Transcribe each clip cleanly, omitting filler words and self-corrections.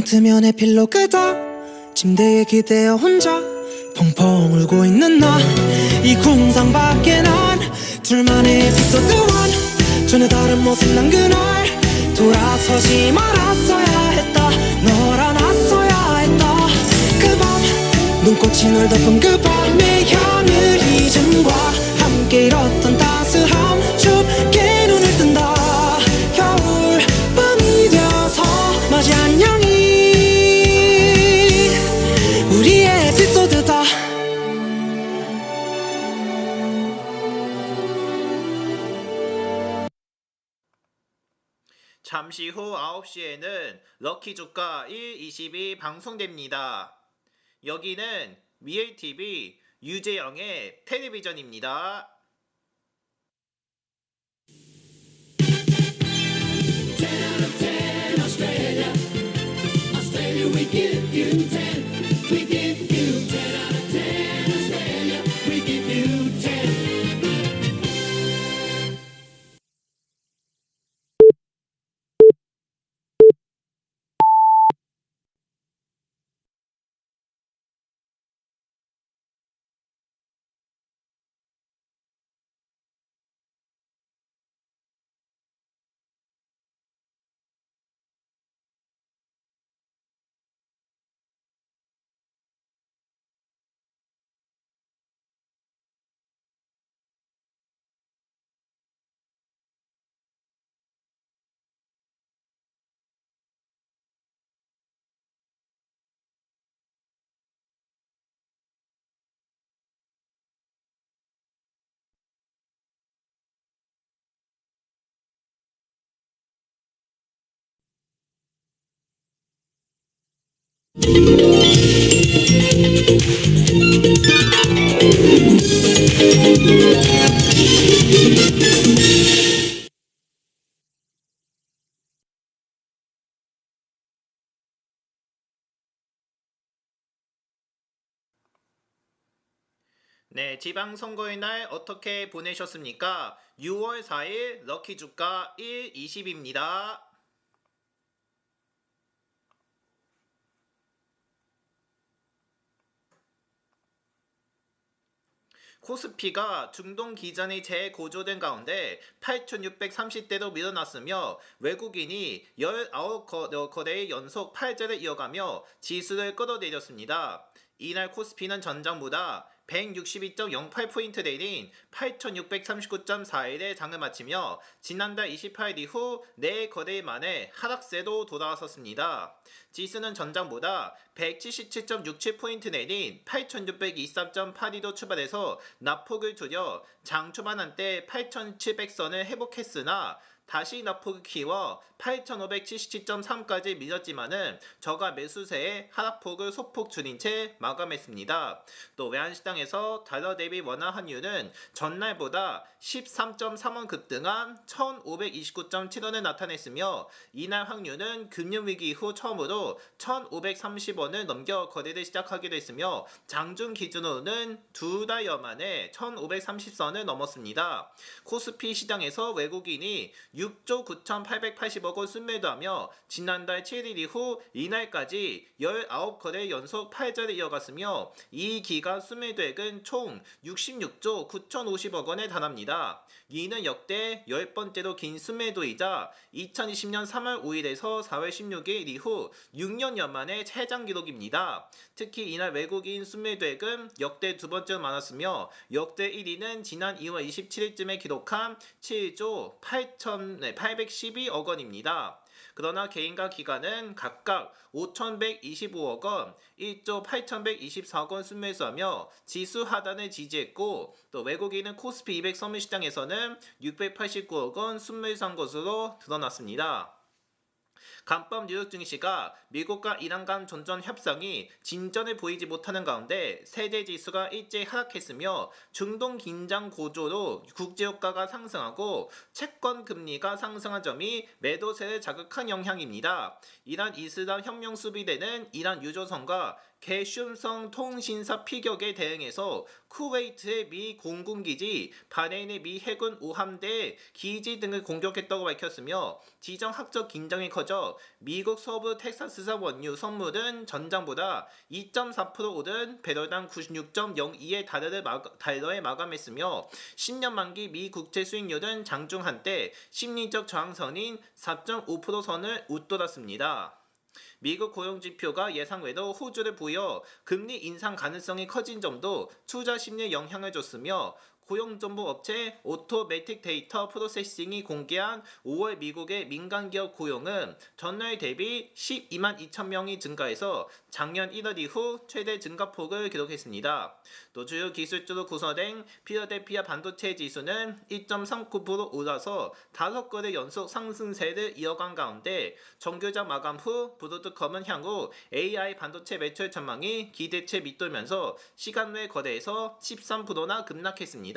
뜨면 에필로그다. 침대에 기대어 혼자 펑펑 울고 있는 나. 이 궁상밖에 난 둘만의 에피소드 1. 전혀 다른 모습 난 그날 돌아서지 말았어야 했다. 널 안았어야 했다. 그 밤 눈꽃이 널 덮은 그 밤의 하늘 이즘과 함께 잃었던 따스함 춥게 눈을 뜬다. 겨울밤이 되어서 맞이 안녕이 우리의 에피소드다. 잠시 후 9시에는 럭키 주가 122 방송됩니다. 여기는 미엘TV 유재영의 텔레비전입니다. 네, 지방선거의 날 어떻게 보내셨습니까? 6월 4일 럭키 주가 120입니다. 코스피가 중동 기전이 재고조된 가운데 8,630대로 밀어났으며 외국인이 19거래의 연속 팔절을 이어가며 지수를 끌어내렸습니다. 이날 코스피는 전장보다 162.08포인트 내린 8,639.41에 장을 마치며 지난달 28일 이후 4거래일 만에 하락세로 돌아섰습니다. 지수는 전장보다 177.67포인트 내린 8,623.82로 출발해서 낙폭을 줄여 장 초반 한때 8,700선을 회복했으나 다시 낙폭을 키워 8,577.3까지 밀렸지만은 저가 매수세에 하락폭을 소폭 줄인 채 마감했습니다. 또 외환시장에서 달러 대비 원화 환율은 전날보다 13.3원 급등한 1,529.7원을 나타냈으며 이날 환율은 금융위기 이후 처음으로 1,530원을 넘겨 거래를 시작하기도 했으며 장중 기준으로는 2달여 만에 1,530선을 넘었습니다. 코스피 시장에서 외국인이 6조 9,880억 원 순매도하며 지난달 7일 이후 이날까지 19거래 연속 8절을 이어갔으며 이 기간 순매도액은 총 66조 9,050억 원에 달합니다. 이는 역대 10번째로 긴 순매도이자 2020년 3월 5일에서 4월 16일 이후 6년여 만에 최장 기록입니다. 특히 이날 외국인 순매도액은 역대 두 번째로 많았으며 역대 1위는 지난 2월 27일쯤에 기록한 7조 812억 원입니다. 그러나 개인과 기관은 각각 5,125억 원, 1조 8,124억 원 순매수하며 지수 하단을 지지했고 또 외국인은 코스피 200 선물시장에서는 689억 원 순매수한 것으로 드러났습니다. 간밤 뉴욕 증시가 미국과 이란 간 전전 협상이 진전을 보이지 못하는 가운데 세계 지수가 일제히 하락했으며 중동 긴장 고조로 국제유가가 상승하고 채권 금리가 상승한 점이 매도세를 자극한 영향입니다. 이란 이슬람 혁명 수비대는 이란 유조선과 개슌성 통신사 피격에 대응해서 쿠웨이트의 미 공군기지, 바레인의 미 해군 우함대 기지 등을 공격했다고 밝혔으며 지정학적 긴장이 커져 미국 서부 텍사스산 원유 선물은 전장보다 2.4% 오른 배럴당 96.02의 달러에 마감했으며 10년 만기 미 국채 수익률은 장중 한때 심리적 저항선인 4.5% 선을 웃돌았습니다. 미국 고용지표가 예상외로 호주를 보여 금리 인상 가능성이 커진 점도 투자 심리에 영향을 줬으며 고용정보 업체 오토매틱 데이터 프로세싱이 공개한 5월 미국의 민간기업 고용은 전월 대비 12만 2천 명이 증가해서 작년 1월 이후 최대 증가폭을 기록했습니다. 또 주요 기술주로 구성된 필라델피아 반도체 지수는 1.39% 올라서 5거래 연속 상승세를 이어간 가운데 정규장 마감 후 브로드컴은 향후 AI 반도체 매출 전망이 기대치에 밑돌면서 시간 외 거래에서 13%나 급락했습니다.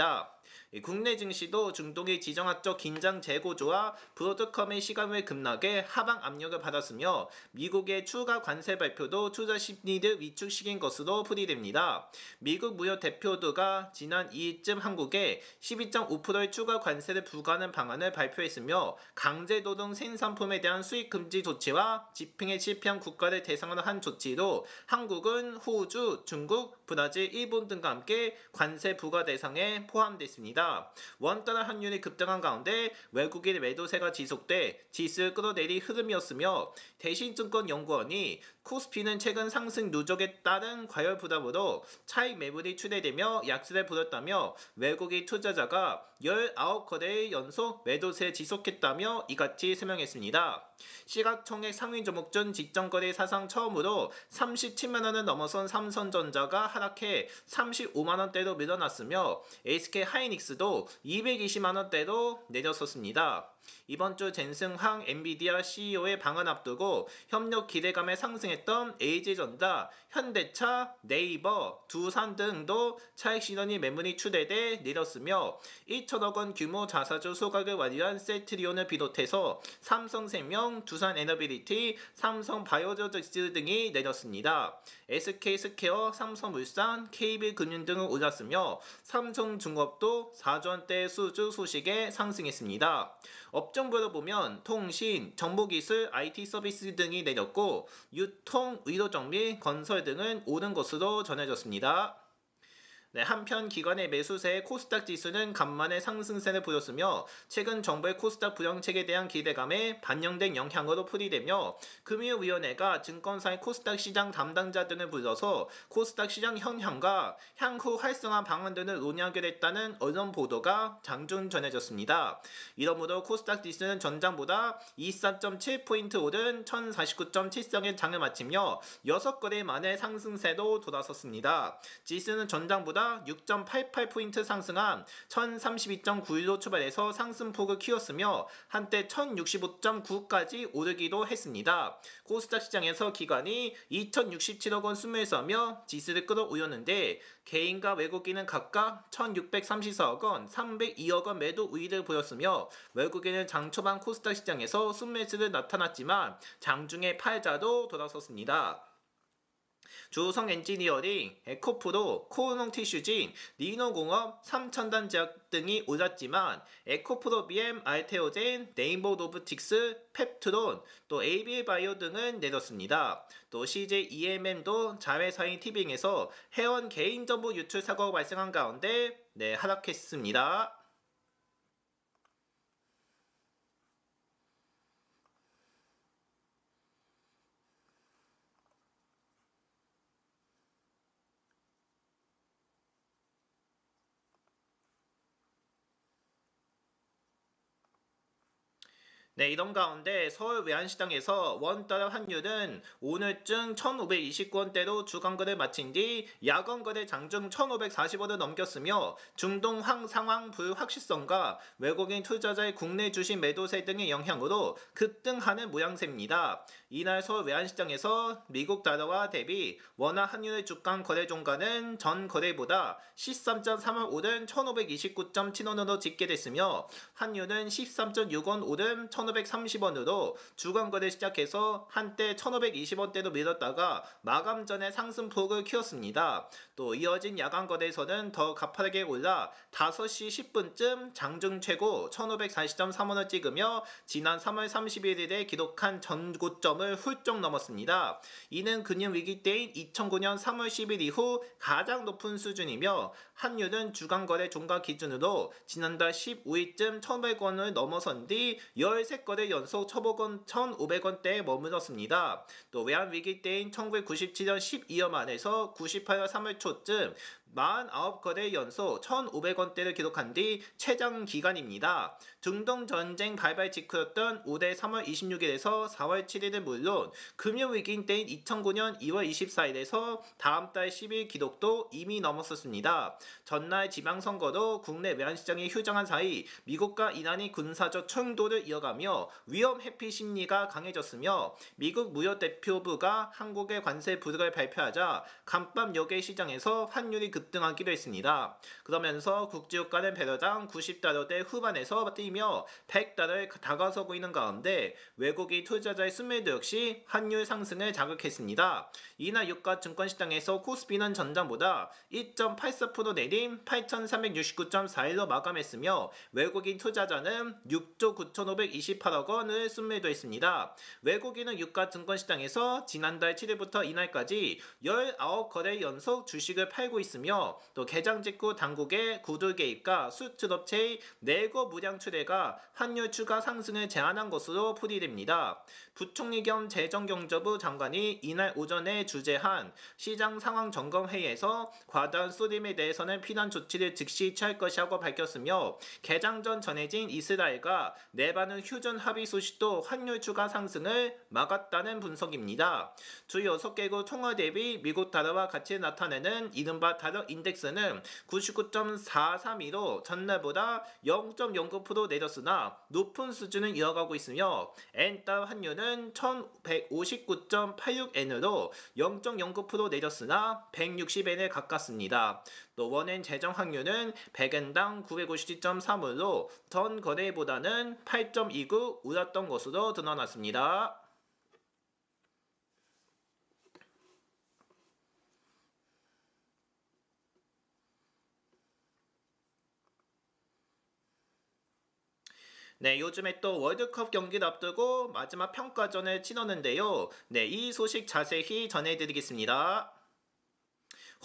국내 증시도 중동의 지정학적 긴장 재고조와 브로드컴의 시간 외 급락에 하방 압력을 받았으며 미국의 추가 관세 발표도 투자 심리를 위축시킨 것으로 풀이됩니다. 미국 무역 대표부가 지난 2일쯤 한국에 12.5%의 추가 관세를 부과하는 방안을 발표했으며 강제노동 생산품에 대한 수입 금지 조치와 집행에 실패한 국가를 대상으로 한 조치로 한국은 호주, 중국, 브라질, 일본 등과 함께 관세 부과 대상에 포함됐습니다. 원달러 환율이 급등한 가운데 외국인 매도세가 지속돼 지수를 끌어내릴 흐름이었으며 대신증권연구원이 코스피는 최근 상승 누적에 따른 과열 부담으로 차익 매물이 추대되며 약세를 부렸다며 외국인 투자자가 19거래일 연속 매도세 지속했다며 이같이 설명했습니다. 시가총액 상위 종목 중 직전거래 사상 처음으로 37만원을 넘어선 삼성전자가 하락해 35만원대로 밀어났으며 SK하이닉스도 220만원대로 내렸었습니다. 이번 주 젠승황 엔비디아 CEO의 방한 앞두고 협력 기대감에 상승했던 LG전자, 현대차, 네이버, 두산 등도 차익 실현이 매물이 추대돼 내렸으며 1천억원 규모 자사주 소각을 완료한 셀트리온을 비롯해서 삼성생명, 두산에너빌리티, 삼성바이오로직스 등이 내렸습니다. SK스퀘어, 삼성물산, KB금융 등은 올랐으며 삼성중업도 4조원대 수주 소식에 상승했습니다. 업종별로 보면 통신, 정보기술, IT 서비스 등이 내렸고 유통, 의료정비, 건설 등은 오른 것으로 전해졌습니다. 한편 기관의 매수세의 코스닥 지수는 간만에 상승세를 보였으며 최근 정부의 코스닥 부정책에 대한 기대감에 반영된 영향으로 풀이되며 금융위원회가 증권사의 코스닥 시장 담당자 등을 불러서 코스닥 시장 현황과 향후 활성화 방안 등을 논의하기로 했다는 언론 보도가 장중 전해졌습니다. 이러므로 코스닥 지수는 전장보다 24.7포인트 오른 1049.74의 장을 마치며 6거래 만에 상승세로 돌아섰습니다. 지수는 전장보다 6.88포인트 상승한 1032.91로 출발해서 상승폭을 키웠으며 한때 1065.9까지 오르기도 했습니다. 코스닥 시장에서 기관이 2067억원 순매수하며 지수를 끌어올렸는데 개인과 외국인은 각각 1634억원, 302억원 매도 우위를 보였으며 외국인은 장 초반 코스닥 시장에서 순매수를 나타났지만 장중에 팔자로 돌아섰습니다. 주성 엔지니어링, 에코프로, 코우농 티슈진, 리노공업, 삼천단제약 등이 올랐지만 에코프로 BM, 알테오젠, 네이버 로보틱스, 펩트론, 또 AB바이오 등은 내렸습니다. 또 CJ EMM도 자회사인 티빙에서 회원 개인정보 유출 사고가 발생한 가운데 하락했습니다. 이런 가운데 서울 외환시장에서 원달러 환율은 오늘쯤 1,529원대로 주간거래 마친 뒤 야간거래 장중 1,540원을 넘겼으며 중동 상황 불확실성과 외국인 투자자의 국내 주식 매도세 등의 영향으로 급등하는 모양새입니다. 이날 서울 외환시장에서 미국 달러와 대비 원화 환율의 주간 거래 종가는 전 거래보다 13.3원 오른 1,529.7원으로 집계됐으며 환율은 13.6원 오른 1,530원으로 주간거래 시작해서 한때 1,520원대로 밀었다가 마감 전에 상승폭을 키웠습니다. 또 이어진 야간거래에서는 더 가파르게 올라 5시 10분쯤 장중 최고 1,540.3원을 찍으며 지난 3월 31일에 기록한 전고점을 훌쩍 넘었습니다. 이는 금융위기 때인 2009년 3월 10일 이후 가장 높은 수준이며 환율은 주간거래 종가 기준으로 지난달 15일쯤 1,500원을 넘어선 뒤 13거래 연속 1,500원대에 머물렀습니다. 또 외환위기 때인 1997년 12월 말에서 98년 3월 초쯤 49거래 연속 1,500원대를 기록한 뒤 최장 기간입니다. 중동전쟁 발발 직후였던 올해 3월 26일에서 4월 7일은 물론 금융위기인 때인 2009년 2월 24일에서 다음 달 10일 기록도 이미 넘었었습니다. 전날 지방선거로 국내 외환시장이 휴장한 사이 미국과 이란이 군사적 충돌을 이어가며 위험 회피 심리가 강해졌으며 미국 무역대표부가 한국의 관세 부족을 발표하자 간밤 여객 시장에서 환율이 급등하기도 했습니다. 그러면서 국제유가는 배럴당 90달러대 후반에서 뛰며 100달러에 다가서고 있는 가운데 외국인 투자자의 순매도 역시 환율 상승을 자극했습니다. 이날 유가 증권시장에서 코스피는 전장보다 1.84% 내린 8,369.41로 마감했으며 외국인 투자자는 6조 9,528억 원을 순매도했습니다. 외국인은 유가 증권시장에서 지난달 7일부터 이날까지 19거래 연속 주식을 팔고 있으며 또 개장 직후 당국의 구두 개입과 수출업체의 내고 무량 출회가 환율 추가 상승을 제한한 것으로 풀이됩니다. 부총리 겸 재정경제부 장관이 이날 오전에 주재한 시장 상황 점검 회의에서 과다한 쏘림에 대해서는 필요한 조치를 즉시 취할 것이라고 밝혔으며 개장 전 전해진 이스라엘과 네바는 휴전 합의 소식도 환율 추가 상승을 막았다는 분석입니다. 주 6개국 통화 대비 미국 달러와 가치를 나타내는 이른바 달러 인덱스는 99.432로 전날보다 0.09% 내렸으나 높은 수준을 이어가고 있으며 엔달러 환율은 1,159.86엔으로 0.09% 내렸으나 160엔에 가깝습니다. 또 원엔 재정 환율은 100엔당 950.35로 전 거래보다는 8.29 올랐던 것으로 드러났습니다. 네, 요즘에 또 월드컵 경기를 앞두고 마지막 평가전을 치렀는데요. 네, 이 소식 자세히 전해드리겠습니다.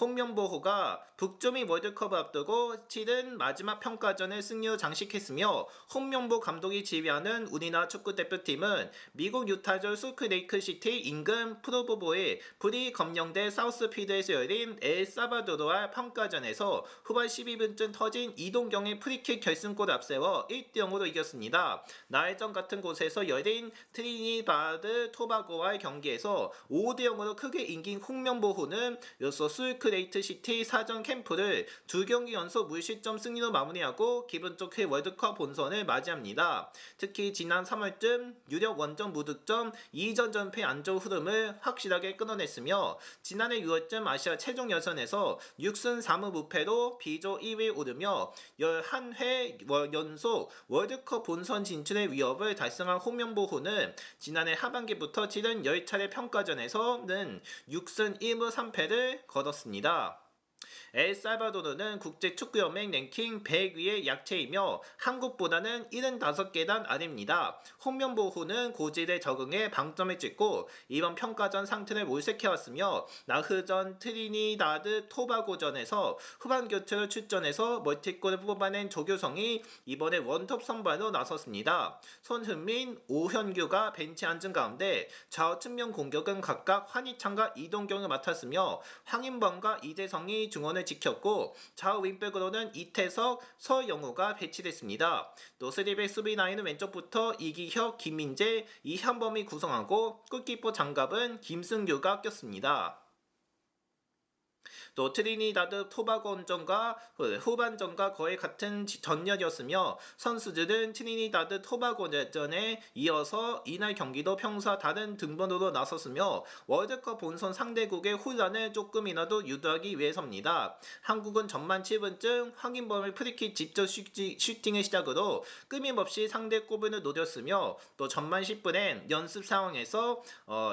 홍명보호가 북중미 월드컵을 앞두고 치른 마지막 평가전을 승리로 장식했으며 홍명보 감독이 지휘하는 우리나라 축구대표팀은 미국 유타주 솔트레이크시티 인근 프로보보의 프리 검령대 사우스필드에서 열린 엘사바도르와 평가전에서 후반 12분쯤 터진 이동경의 프리킥 결승골을 앞세워 1대0으로 이겼습니다. 나일전 같은 곳에서 열린 트리니다드 토바고와의 경기에서 5대0으로 크게 이긴 홍명보호는 이로써 솔트레이크 시티 사전 캠프를 2경기 연속 무실점 승리로 마무리하고 기분 좋게 월드컵 본선을 맞이합니다. 특히 지난 3월쯤 유력 원정 무득점 2전 전패 안 좋은 흐름을 확실하게 끊어냈으며 지난해 6월쯤 아시아 최종 예선에서 6승 3무 무패로 B조 1위에 오르며 11회 연속 월드컵 본선 진출의 위협을 달성한 홍명보호는 지난해 하반기부터 치른 10차례 평가전에서는 6승 1무 3패를 거뒀습니다. 엘살바도르는 국제축구연맹 랭킹 100위의 약체이며 한국보다는 75계단 아래입니다. 홍명보호는 고질에 적응해 방점을 찍고 이번 평가전 상태를 몰색해왔으며 나흐전 트리니다드 토바고전에서 후반 교체로 출전해서 멀티골을 뽑아낸 조교성이 이번에 원톱 선발로 나섰습니다. 손흥민, 오현규가 벤치에 앉은 가운데 좌우 측면 공격은 각각 환희찬과 이동경을 맡았으며 황인범과 이재성이 중원을 지켰고 좌우 윙백으로는 이태석, 서영우가 배치됐습니다. 또 3백 수비 라인은 왼쪽부터 이기혁, 김민재, 이현범이 구성하고 골키퍼 장갑은 김승규가 꼈습니다. 또 트리니다드 토바고전과 후반전과 거의 같은 전열이었으며 선수들은 트리니다드 토바고전에 이어서 이날 경기도 평소와 다른 등번호로 나섰으며 월드컵 본선 상대국의 혼란을 조금이라도 유도하기 위해서입니다. 한국은 전반 7분쯤 황인범의 프리킥 직접 슈팅을 시작으로 끊임없이 상대 골문을 노렸으며 또 전반 10분엔 연습 상황에서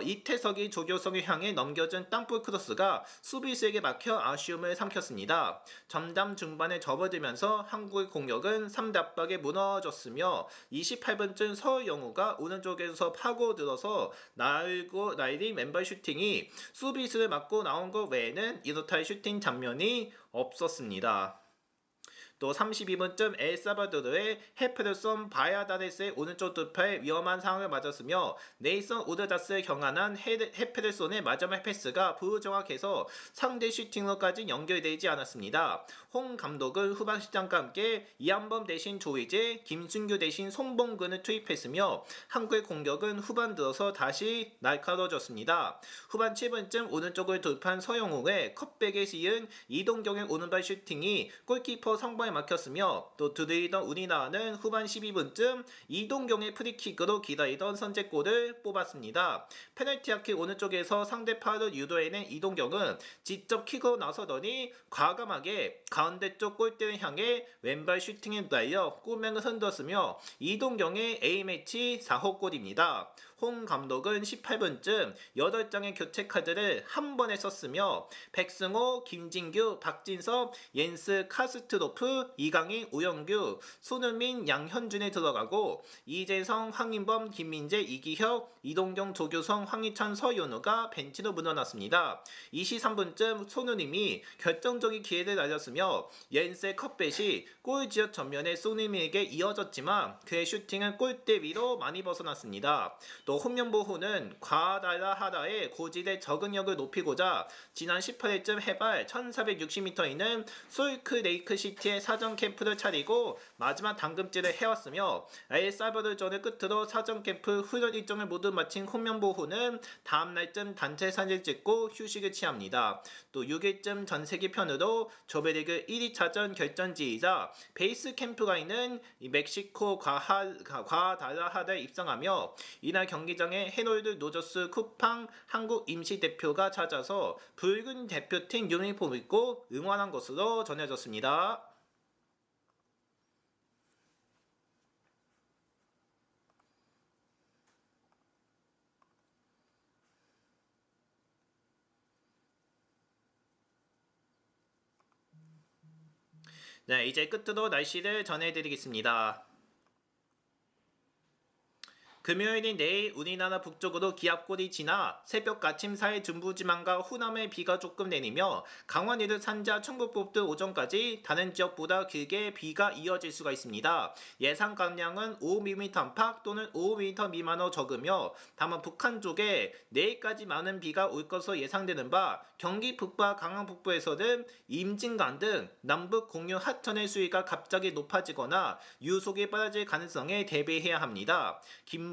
이태석이 조교성을 향해 넘겨준 땅볼 크로스가 수비수에게 막혀 아쉬움을 삼켰습니다. 점점 중반에 접어들면서 한국의 공격은 3대 압박에 무너졌으며 28분쯤 서영우가 오른쪽에서 파고들어서 날린 왼발 슈팅이 수비수를 맞고 나온 것 외에는 이렇다 슈팅 장면이 없었습니다. 또 32분쯤 엘사바도르의 헤페르손 바야다레스의 오른쪽 돌파에 위험한 상황을 맞았으며 네이선 오드다스에 경한한 헤페르손의 마지막 패스가 부정확해서 상대 슈팅으로까지 연결되지 않았습니다. 홍 감독은 후반 시장과 함께 이한범 대신 조이제, 김순규 대신 송봉근을 투입했으며 한국의 공격은 후반 들어서 다시 날카로워졌습니다. 후반 7분쯤 오른쪽을 돌파한 서영웅의 컵백에 씌운 이동경의 오른발 슈팅이 골키퍼 성공에 막혔으며 또 들이던 우리나라는 후반 12분쯤 이동경의 프리킥으로 기다리던 선제골을 뽑았습니다. 페널티아킥 오른쪽에서 상대 파울을 유도해낸 이동경은 직접 킥으로 나서더니 과감하게 가운데 쪽 골대를 향해 왼발 슈팅에 날려 골망을 흔들었으며 이동경의 A매치 4호 골입니다. 홍 감독은 18분쯤 8장의 교체 카드를 한 번에 썼으며 백승호, 김진규, 박진섭, 옌스 카스트로프, 이강인, 우영규, 손흥민, 양현준에 들어가고 이재성, 황인범, 김민재, 이기혁, 이동경, 조규성, 황희찬, 서윤우가 벤치로 물러났습니다. 23분쯤 손흥민이 결정적인 기회를 날렸으며 옌스의 컵뱃이 골지역 전면에 손흥민에게 이어졌지만 그의 슈팅은 골대 위로 많이 벗어났습니다. 또 홍명보호는 과다라하라의 고지대 적응력을 높이고자 지난 18일쯤 해발 1460m 있는 솔크 레이크 시티에 사전 캠프를 차리고 마지막 당금질을 해왔으며 엘살바도르전을 끝으로 사전 캠프 훈련 일정을 모두 마친 홍명보호는 다음 날쯤 단체 사진을 찍고 휴식을 취합니다. 또 6일쯤 전세계 편으로 조별리그 1위차전 결전지이자 베이스 캠프가 있는 멕시코 과다라하라에 입성하며 이날 경기장에 헤놀드 노저스 쿠팡 한국 임시대표가 찾아서 붉은 대표팀 유니폼을 입고 응원한 것으로 전해졌습니다. 네, 이제 끝으로 날씨를 전해드리겠습니다. 금요일인 내일 우리나라 북쪽으로 기압골이 지나 새벽 아침 사이 중부지방과 호남에 비가 조금 내리며 강원 이들 산자 충북북도 오전까지 다른 지역보다 길게 비가 이어질 수가 있습니다. 예상 강량은 5mm 안팎 또는 5mm 미만으로 적으며 다만 북한 쪽에 내일까지 많은 비가 올 것으로 예상되는 바 경기 북부와 강원 북부에서는 임진강 등 남북 공유 하천의 수위가 갑자기 높아지거나 유속이 빨라질 가능성에 대비해야 합니다.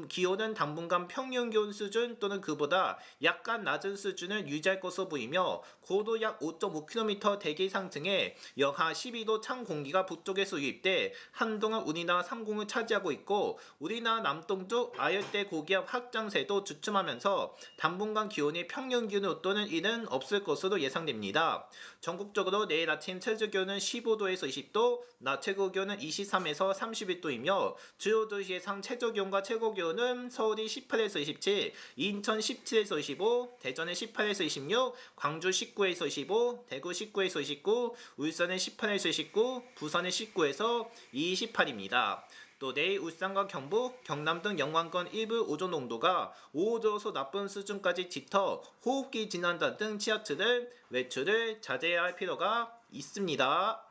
기온은 당분간 평년 기온 수준 또는 그보다 약간 낮은 수준을 유지할 것으로 보이며 고도 약 5.5km 대기 상승에 영하 12도 찬 공기가 북쪽에서 유입돼 한동안 우리나라 상공을 차지하고 있고 우리나라 남동쪽 아열대 고기압 확장세도 주춤하면서 당분간 기온이 평년 기온의 웃도는 일은 없을 것으로 예상됩니다. 전국적으로 내일 아침 최저 기온은 15도에서 20도, 낮 최고 기온은 23에서 31도이며 주요 도시 예상 최저 기온과 최고 기온은 서울이 18에서 27, 인천 17에서 25, 대전은 18에서 26, 광주 19에서 25, 대구 19에서 29, 울산은 18에서 19, 부산은 19에서 28입니다. 또 내일 울산과 경북, 경남 등 영광권 일부 오존 농도가 5호 들어서 나쁜 수준까지 짙어 호흡기 진환자 등 지하철을 외출을 자제해야 할 필요가 있습니다.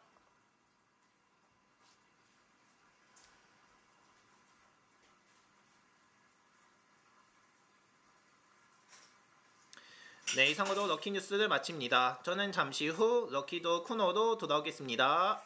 네, 이상으로 럭키뉴스를 마칩니다. 저는 잠시 후 럭키도 코너로 돌아오겠습니다.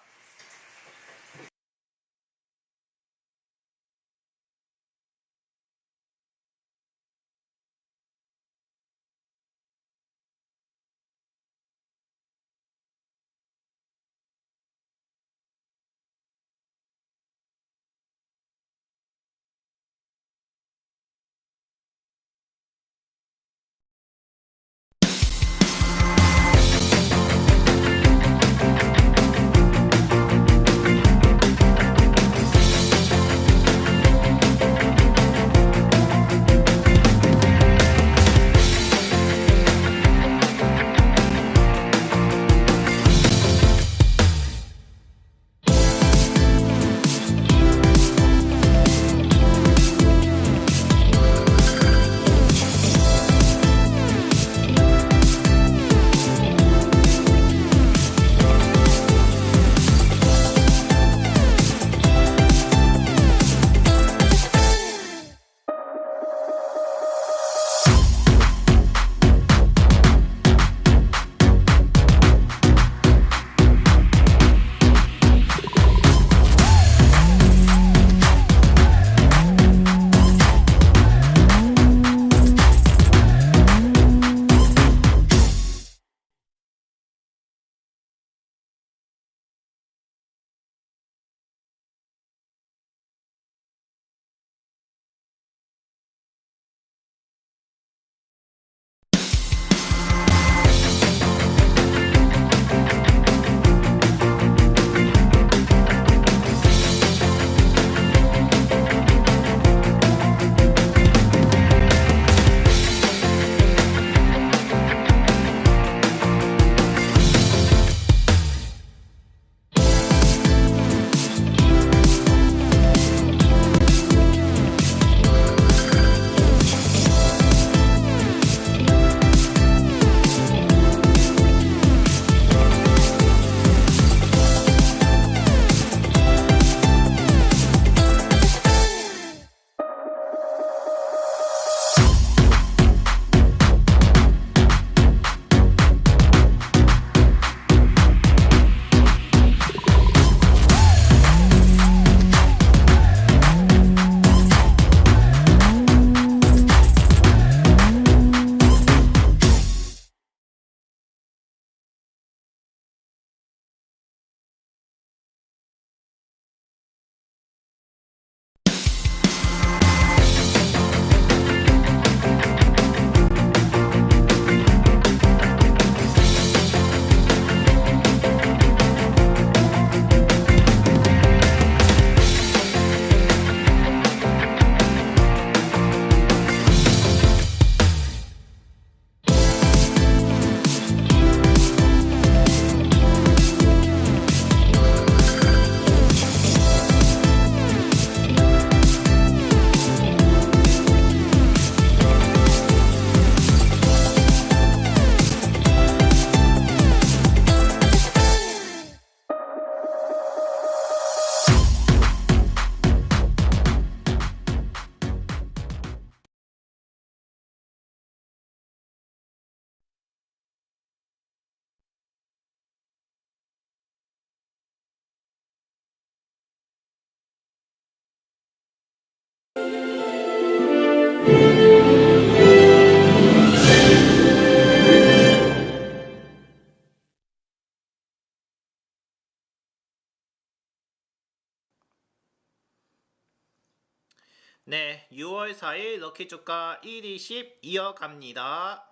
네, 6월 4일 럭키 주가 120 이어갑니다.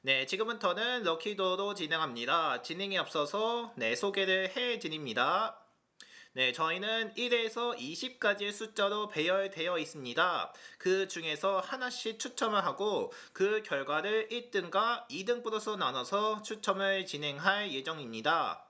네, 지금부터는 럭키도로 진행합니다. 진행이 앞서서 소개를 해 드립니다. 네, 저희는 1에서 20까지의 숫자로 배열되어 있습니다. 그 중에서 하나씩 추첨을 하고 그 결과를 1등과 2등으로서 나눠서 추첨을 진행할 예정입니다.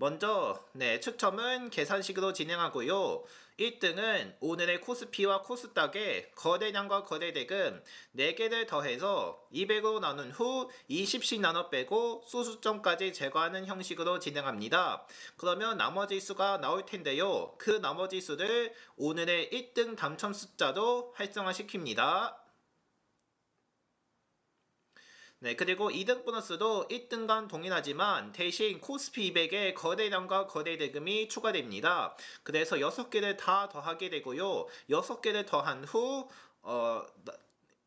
먼저 추첨은 계산식으로 진행하고요. 1등은 오늘의 코스피와 코스닥의 거래량과 거래대금 4개를 더해서 200으로 나눈 후 20씩 나눠 빼고 소수점까지 제거하는 형식으로 진행합니다. 그러면 나머지 수가 나올 텐데요. 그 나머지 수를 오늘의 1등 당첨 숫자로 활성화시킵니다. 네, 그리고 2등 보너스도 1등과 동일하지만 대신 코스피 200의 거래량과 거래대금이 추가됩니다. 그래서 6개를 다 더하게 되고요. 6개를 더한 후,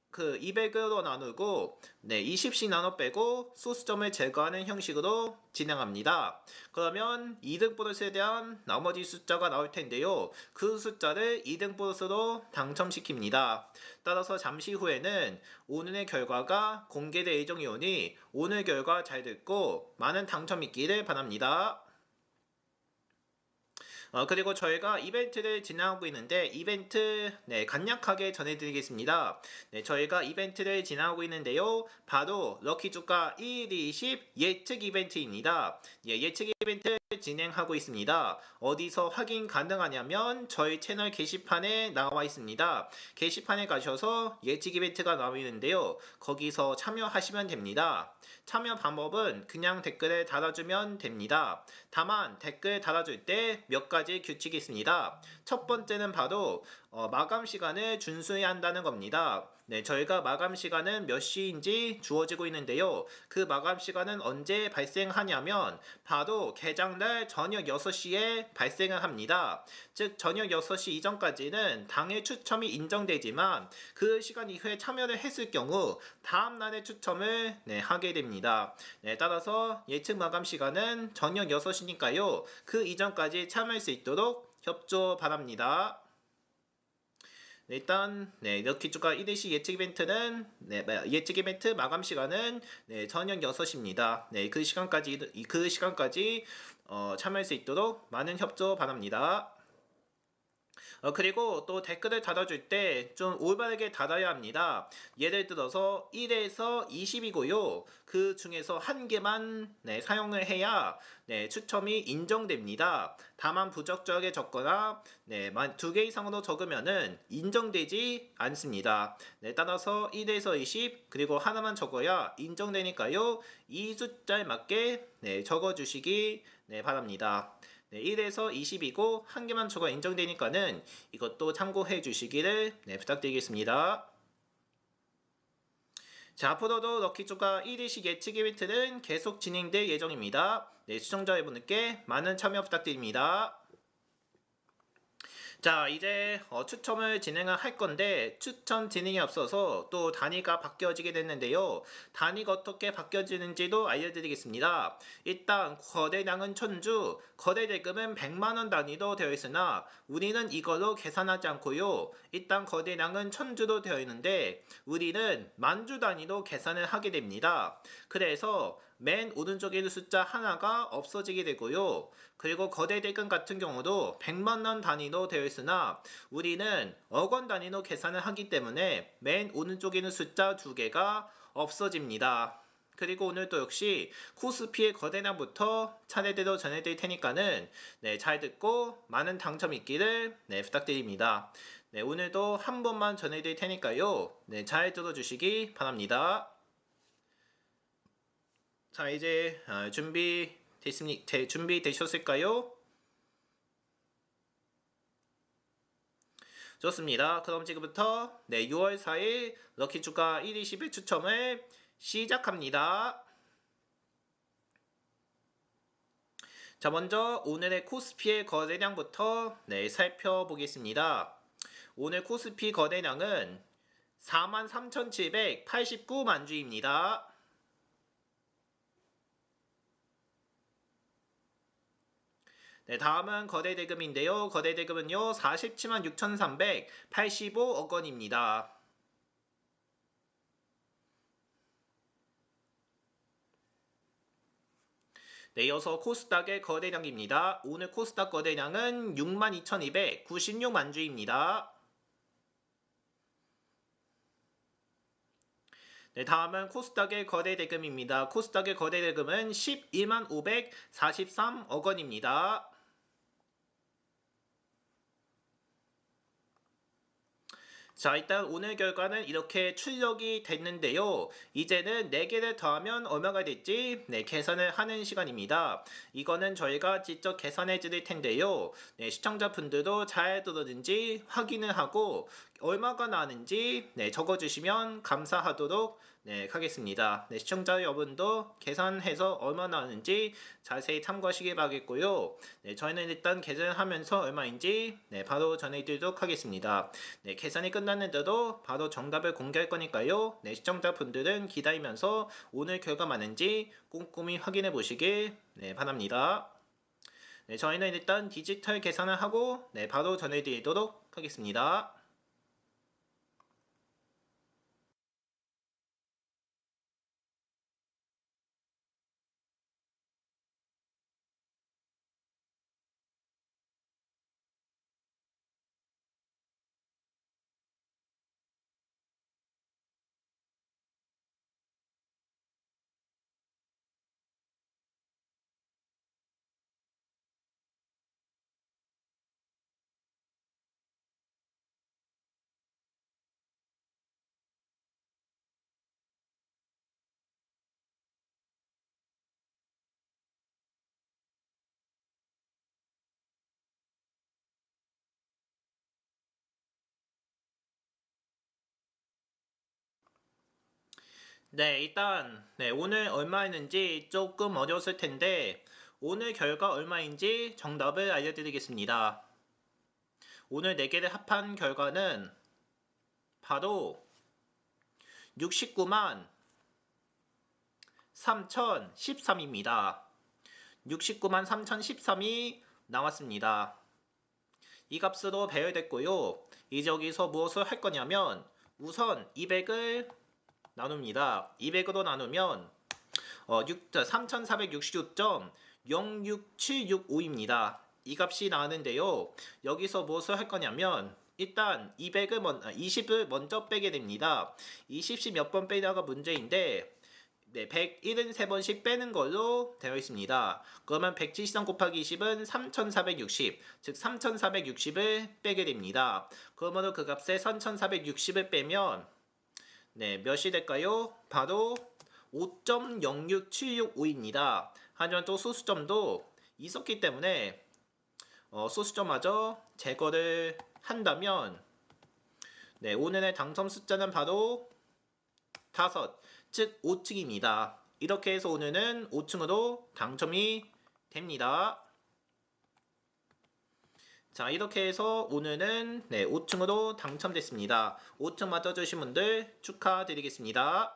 그 200으로 나누고 20씩 나눠 빼고 소수점을 제거하는 형식으로 진행합니다. 그러면 2등 보너스에 대한 나머지 숫자가 나올 텐데요. 그 숫자를 2등 보너스로 당첨시킵니다. 따라서 잠시 후에는 오늘의 결과가 공개될 예정이 오니 오늘 결과 잘 듣고 많은 당첨 있기를 바랍니다. 그리고 저희가 이벤트를 진행하고 있는데 이벤트 간략하게 전해드리겠습니다. 저희가 이벤트를 진행하고 있는데요. 바로 럭키주가 1, 20 예측 이벤트입니다. 예측 이벤트 진행하고 있습니다. 어디서 확인 가능하냐면 저희 채널 게시판에 나와 있습니다. 게시판에 가셔서 예측 이벤트가 나와 있는데요. 거기서 참여하시면 됩니다. 참여 방법은 그냥 댓글에 달아주면 됩니다. 다만 댓글 달아줄 때 몇 가지 규칙이 있습니다. 첫 번째는 바로 마감 시간을 준수해야 한다는 겁니다. 저희가 마감 시간은 몇 시인지 주어지고 있는데요. 그 마감 시간은 언제 발생하냐면 바로 개장날 저녁 6시에 발생을 합니다. 즉 저녁 6시 이전까지는 당일 추첨이 인정되지만 그 시간 이후에 참여를 했을 경우 다음날에 추첨을 하게 됩니다. 따라서 예측 마감 시간은 저녁 6시니까요. 그 이전까지 참여할 수 있도록 협조 바랍니다. 일단 럭키주가 1일시 예측 이벤트는 예측 이벤트 마감 시간은 저녁 6시입니다. 그 시간까지 참여할 수 있도록 많은 협조 바랍니다. 그리고 또 댓글을 달아줄 때 좀 올바르게 달아야 합니다. 예를 들어서 1에서 20이고요. 그 중에서 한 개만 사용을 해야 추첨이 인정됩니다. 다만 부적절하게 적거나 2개 이상으로 적으면은 인정되지 않습니다. 따라서 1에서 20 그리고 하나만 적어야 인정되니까요. 이 숫자에 맞게 적어주시기 바랍니다. 1에서 20이고 한 개만 초과 인정되니까는 이것도 참고해 주시기를 부탁드리겠습니다. 자, 앞으로도 럭키주가 1일씩 예측 이벤트는 계속 진행될 예정입니다. 시청자 여러분께 많은 참여 부탁드립니다. 자, 이제 추첨을 진행을 할 건데 추첨 진행에 앞서서 또 단위가 바뀌어지게 됐는데요. 단위가 어떻게 바뀌어지는지도 알려드리겠습니다. 일단 거래량은 1000주, 거래대금은 100만원 단위로 되어 있으나 우리는 이걸로 계산하지 않고요. 일단 거래량은 1000주로 되어 있는데 우리는 만주 단위로 계산을 하게 됩니다. 그래서 맨 오른쪽에 있는 숫자 하나가 없어지게 되고요. 그리고 거래대금 같은 경우도 100만원 단위로 되어 있으나 우리는 억원 단위로 계산을 하기 때문에 맨 오른쪽에 있는 숫자 2개가 없어집니다. 그리고 오늘도 역시 코스피의 거래량부터 차례대로 전해드릴 테니까는 잘 듣고 많은 당첨 있기를 부탁드립니다. 오늘도 한 번만 전해드릴 테니까요. 잘 들어주시기 바랍니다. 자, 이제 준비되셨을까요? 좋습니다. 그럼 지금부터 6월 4일 럭키주가 120일 추첨을 시작합니다. 자, 먼저 오늘의 코스피의 거래량부터 살펴보겠습니다. 오늘 코스피 거래량은 43,789만 주입니다. 네, 다음은 거대 대금인데요. 거대 대금은요, 47만 6,385억 원입니다. 네, 이어서 코스닥의 거래량입니다. 오늘 코스닥 거래량은 62,296만 주입니다. 네, 다음은 코스닥의 거래 대금입니다. 코스닥의 거래 대금은 12만 543억 원입니다. 자, 일단 오늘 결과는 이렇게 출력이 됐는데요. 이제는 4개를 더하면 얼마가 될지 계산을 하는 시간입니다. 이거는 저희가 직접 계산해 드릴 텐데요. 시청자분들도 잘 들었는지 확인을 하고 얼마가 나는지 적어주시면 감사하도록 하겠습니다. 시청자 여러분도 계산해서 얼마 나는지 자세히 참고하시기 바라겠고요. 저희는 일단 계산하면서 얼마인지 바로 전해드리도록 하겠습니다. 계산이 끝났는데도 바로 정답을 공개할 거니까요. 시청자분들은 기다리면서 오늘 결과 맞는지 꼼꼼히 확인해 보시길 바랍니다. 저희는 일단 디지털 계산을 하고 바로 전해드리도록 하겠습니다. 일단 오늘 얼마였는지 조금 어려웠을 텐데 오늘 결과 얼마인지 정답을 알려드리겠습니다. 오늘 4개를 합한 결과는 바로 69만 3013입니다. 69만 3013이 나왔습니다. 이 값으로 배열됐고요. 이제 여기서 무엇을 할 거냐면 우선 200을 나눕니다. 200으로 나누면 3466.06765입니다. 이 값이 나왔는데요. 여기서 무엇을 할 거냐면 일단 20을 먼저 빼게 됩니다. 20씩 몇 번 빼냐가 문제인데 173번씩 빼는 걸로 되어 있습니다. 그러면 173 곱하기 20은 3460, 즉 3460을 빼게 됩니다. 그러므로 그 값에 3460을 빼면 몇이 될까요? 바로 5.06765입니다. 하지만 또 소수점도 있었기 때문에 소수점마저 제거를 한다면 오늘의 당첨 숫자는 바로 5, 즉 5층입니다. 이렇게 해서 오늘은 5층으로 당첨이 됩니다. 자, 이렇게 해서 오늘은 5층으로 당첨됐습니다. 5층 맞춰주신 분들 축하드리겠습니다.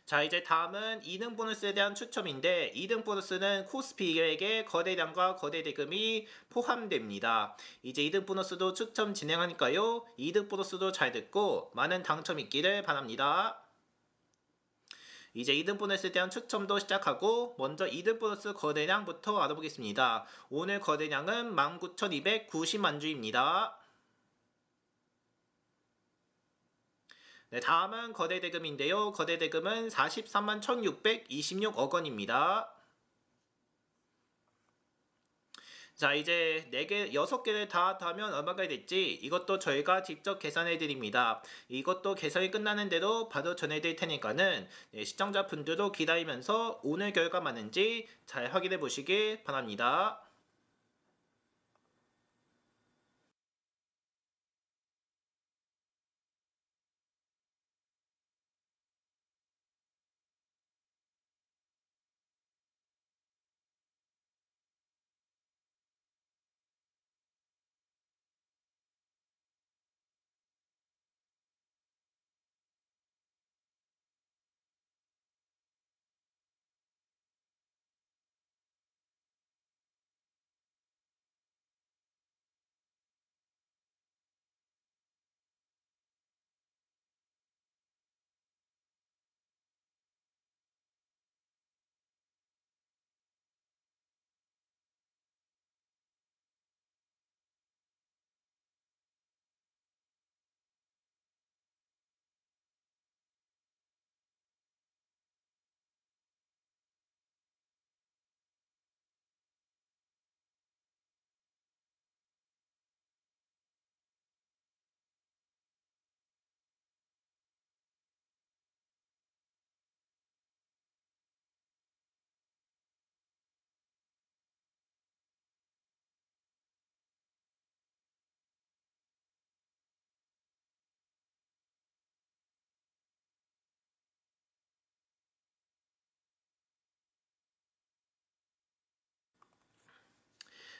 자, 이제 다음은 2등 보너스에 대한 추첨인데 2등 보너스는 코스피에게 거래량과 거래 대금이 포함됩니다. 이제 2등 보너스도 추첨 진행하니까요. 2등 보너스도 잘 듣고 많은 당첨 있기를 바랍니다. 이제 2등 보너스에 대한 추첨도 시작하고 먼저 2등 보너스 거래량부터 알아보겠습니다. 오늘 거래량은 19,290만 주입니다. 다음은 거래 대금인데요. 거래 대금은 43만 1,626억 원입니다. 자, 이제 4개, 6개를 다 더하면 얼마가 될지 이것도 저희가 직접 계산해 드립니다. 이것도 계산이 끝나는 대로 바로 전해 드릴 테니까는 시청자분들도 기다리면서 오늘 결과 맞는지 잘 확인해 보시길 바랍니다.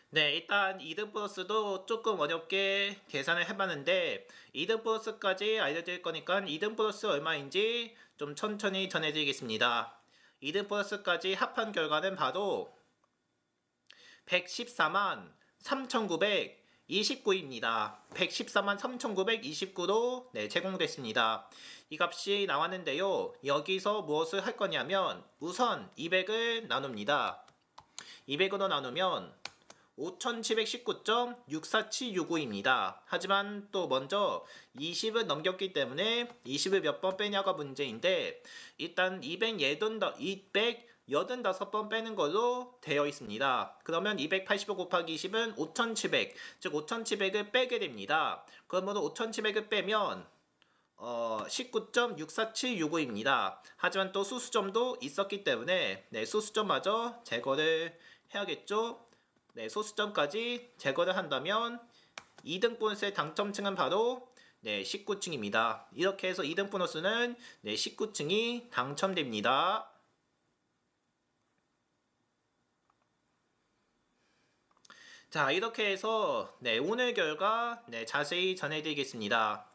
네, 일단 2등 플러스도 조금 어렵게 계산을 해봤는데 2등 플러스까지 알려드릴 거니까 2등 플러스 얼마인지 좀 천천히 전해드리겠습니다. 2등 플러스까지 합한 결과는 바로 114만 3,929입니다. 114만 3,929로 제공됐습니다. 이 값이 나왔는데요. 여기서 무엇을 할 거냐면 우선 200을 나눕니다. 200으로 나누면 5,719.64765입니다. 하지만 또 먼저 20을 넘겼기 때문에 20을 몇 번 빼냐가 문제인데 일단 285번 빼는 걸로 되어 있습니다. 그러면 285 곱하기 20은 5,700, 즉 5,700을 빼게 됩니다. 그러므로 5,700을 빼면 19.64765입니다. 하지만 또 수수점도 있었기 때문에 수수점마저 제거를 해야겠죠. 소수점까지 제거를 한다면 2등 보너스의 당첨층은 바로 19층입니다. 이렇게 해서 2등 보너스는 19층이 당첨됩니다. 자, 이렇게 해서 오늘 결과 자세히 전해드리겠습니다.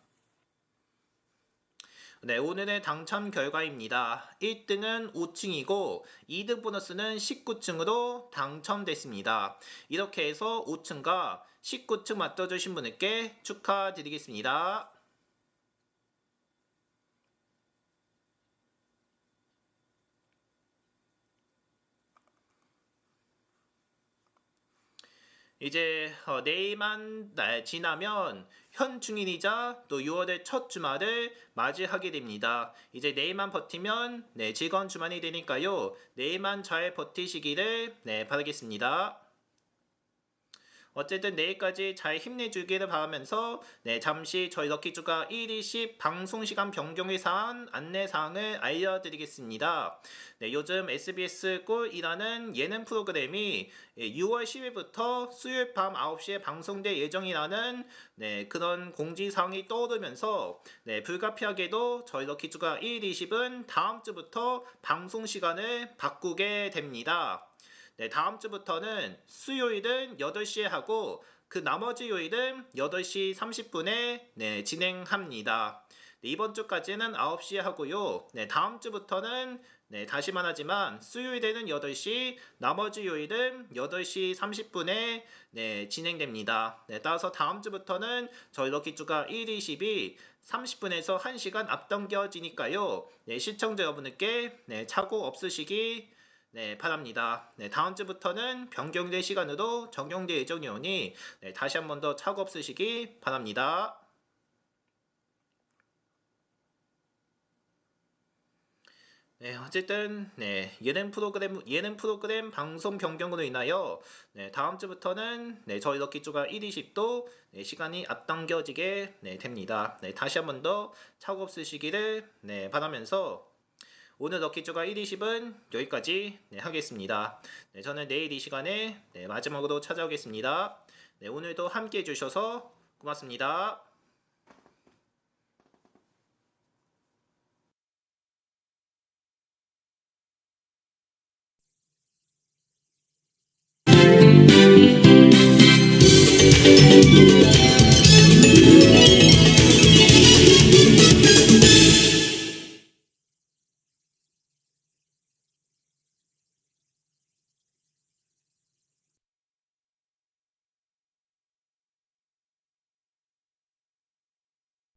오늘의 당첨 결과입니다. 1등은 5층이고 2등 보너스는 19층으로 당첨됐습니다. 이렇게 해서 5층과 19층 맞춰주신 분께 축하드리겠습니다. 이제 내일만 지나면 현충일이자 또 6월의 첫 주말을 맞이하게 됩니다. 이제 내일만 버티면 즐거운 주말이 되니까요. 내일만 잘 버티시기를 바라겠습니다. 어쨌든 내일까지 잘 힘내주기를 바라면서 잠시 저희 럭키주가 1, 20 방송시간 변경에 대한 안내사항을 알려드리겠습니다. 요즘 SBS 꿀이라는 예능 프로그램이 6월 10일부터 수요일 밤 9시에 방송될 예정이라는 그런 공지사항이 떠오르면서 불가피하게도 저희 럭키주가 1, 20은 다음 주부터 방송시간을 바꾸게 됩니다. 다음 주부터는 수요일은 8시에 하고 그 나머지 요일은 8시 30분에 진행합니다. 이번 주까지는 9시에 하고요. 다음 주부터는 다시 말하지만 수요일에는 8시, 나머지 요일은 8시 30분에 진행됩니다. 따라서 다음 주부터는 저희 럭키주가 1, 20이 30분에서 1시간 앞당겨지니까요. 시청자 여러분께 착오 없으시기 바랍니다. 다음 주부터는 변경될 시간으로 적용될 예정이오니 다시 한 번 더 착오 없으시기 바랍니다. 어쨌든 예능 프로그램 방송 변경으로 인하여 다음 주부터는 저희 럭키주가 1, 20도 시간이 앞당겨지게 됩니다. 다시 한 번 더 착오 없으시기를 바라면서 오늘 럭키주가 1, 20은 여기까지 하겠습니다. 저는 내일 이 시간에 마지막으로 찾아오겠습니다. 오늘도 함께 해주셔서 고맙습니다.